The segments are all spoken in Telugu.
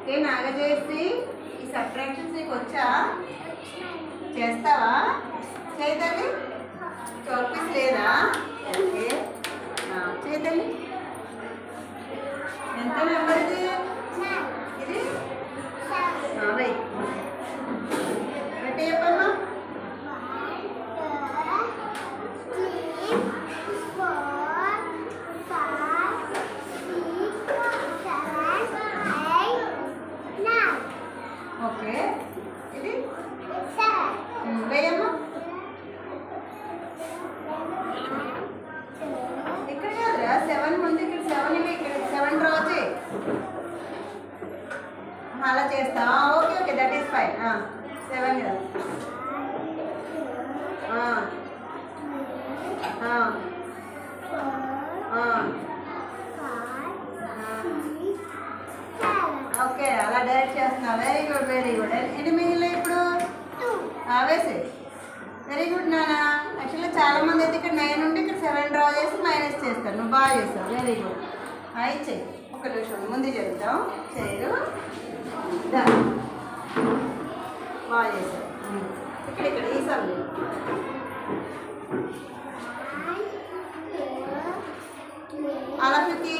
ఓకే నాగజయశ్రీ, ఈ సబ్ట్రాక్షన్స్ నీకు వచ్చా? చేస్తావా? చేయదండి. 12 పీస్ లేదా? ఓకే చేయదండి. ఎంత నెంబర్ ఇది? ఇది వెయిట్ అంటే చెప్పమ్మా. ఓకే ఇది వేయమ్మా. ఇక్కడ కాదురా 7 ముందు, ఇక్కడ 7 ఇవి, ఇక్కడ 7 డ్రా చేయి. అలా చేస్తా. Okay okay that is fine. 7 కదా. ఓకే అలా డైరెక్ట్ చేస్తున్నావు. Very good very good. ఎన్ని మిగిలిన ఇప్పుడు? వేసే. వెరీ గుడ్ నాన్న. యాక్చువల్లీ చాలామంది అయితే ఇక్కడ 9 ఉండి ఇక్కడ 7 డ్రా చేసి మైనస్ చేస్తారు. నువ్వు బాగా చేస్తావు. Very good. అయి చెయ్యి. ఒక నిమిషం ముందు చెప్తాం. చేయరు బాగా చేశారు. ఇక్కడ ఈ సబ్జెక్ట్ అలా 50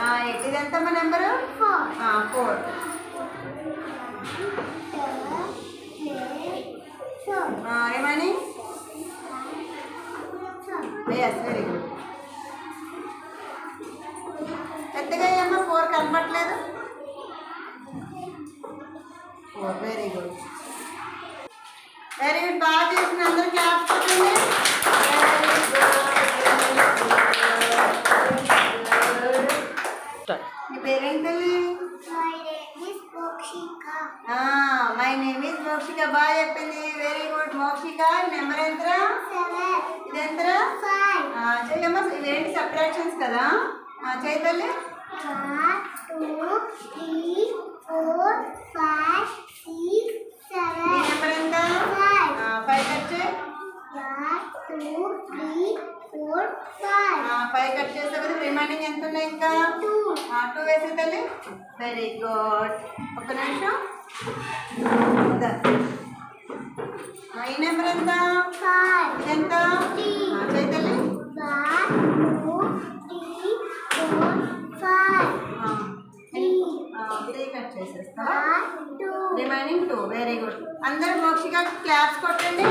5 ఇదంతా మా నెంబరు 4. ఏమని? Yes very good. పెద్దగా అయ్యమ్మా 4 కనపట్లేదు. 4 వెరీ గుడ్ వెరీ గుడ్. బాగా చేసిన అందరూ క్లాప్స్ కొట్టండి. మీ పేరేంటి? My name is Mokshika. బాగా చెప్పింది. Very good మోక్షిక. నెంబర్ ఎంతరా? ఇది ఎంతరా? చెయ్యమ్మా. ఇవేంటి సబ్ట్రాక్షన్స్ కదా? చేయతల్లి. 1 2 3 4 5 6 7. ఈ నెంబర్ ఎంత? 5 కట్ చేయి. 1 2 3 4 5. 5 కట్ చేస్తే కదా రిమైనింగ్ ఎంత ఉన్నాయి? ఇంకా 2 వేసే తల్లి. Very good. ఒక నిమిషం. ఈ నెంబర్ ఎంత? 5. ఇది ఎంత? చేయి తల్లి. 1 2 3 4 5. 3 కట్ చేసేస్తా. 2 రిమైనింగ్ 2. Very good. అందరూ మోక్షిక క్లాప్స్ కొట్టండి.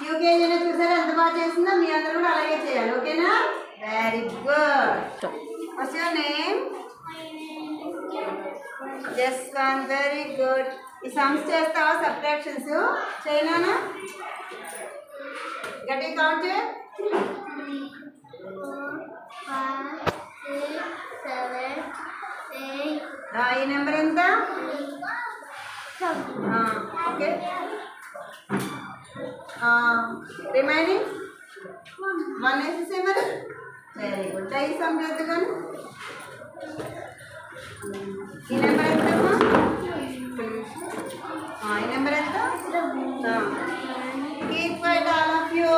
యూకేజీ చూసారా ఎంత బాగా చేసిందో? మీ అందరూ కూడా అలాగే చేయాలి. ఓకేనా? Very good. What's your name? Jaswan. Very good. ఈ సమ్స్ చేస్తావా? సబ్ట్రాక్షన్స్ చేయనా? గట్టి కౌంట్ చేయి. 3 4 5 6 7 8. ఈ నెంబర్ ఎంత? ఓకే. రిమైనింగ్ 1 వేసేసే మరి. Very good. ఈ సమ్ చేద్దు కానీ. ఈ నెంబర్ ఎంతమ్మా? ఈ నెంబర్ ఎంత? Keep quiet all of you.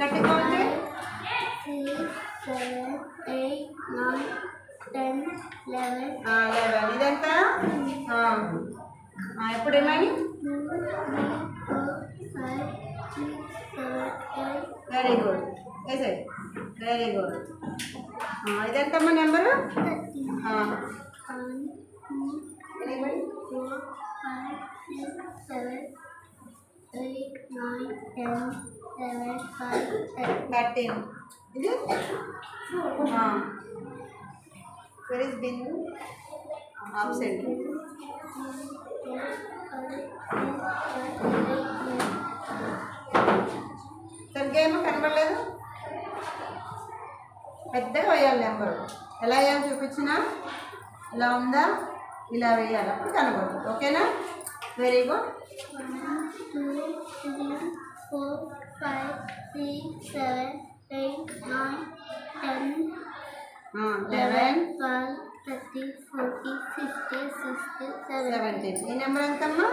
గట్టి కౌంట్ చేయి. 6 7 8 9 10 11. 11. ఇదెంత? ఎప్పుడు రిమైనింగ్? 2 3 4 5 6 7 8. Very good. వేసే. Very good. ఇదెంతమ్మా నెంబరు? 1 2 3 4 5 6 7 8 9 10 11 5 13. ఇది వెర్ ఇస్ బిన్? ఆబ్సెంట్. సరిగ్గా ఏమో కనబడలేదు. పెద్దగా వేయాలి నెంబరు. ఎలా వేయాలో చూపించినా ఇలా ఉందా? ఇలా వేయాలి. అప్పుడు కనబడుతుంది. ఓకేనా? Very good. 1 2 3 4 5 6 7 8 9 10 11 12 13 14 15 16 17. ఈ నెంబర్ ఎంతమ్మా?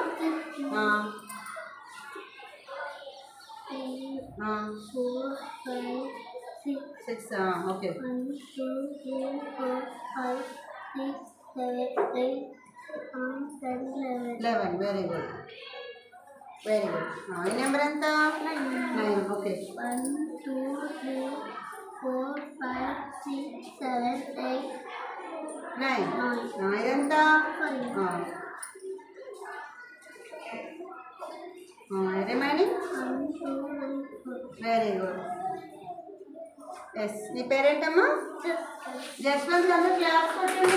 3, 4, 5, 6. 6. Okay 1, 2, 3, 4, 5, 6, 7, 8, 9, 10, 11. 11. Very good very good. ఈ నెంబర్ ఎంత? 9. ఓకే 1, 2, 3, 4, 5, 6, 7, 8, 9. ఇదెంత? 5. రిమైనింగ్ 1, 2, 3, 4. Very good. ఎస్. నీ పేరేంటమ్మా? జస్వంత్ గారు క్లాస్ కొట్టండి.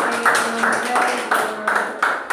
Very good very good.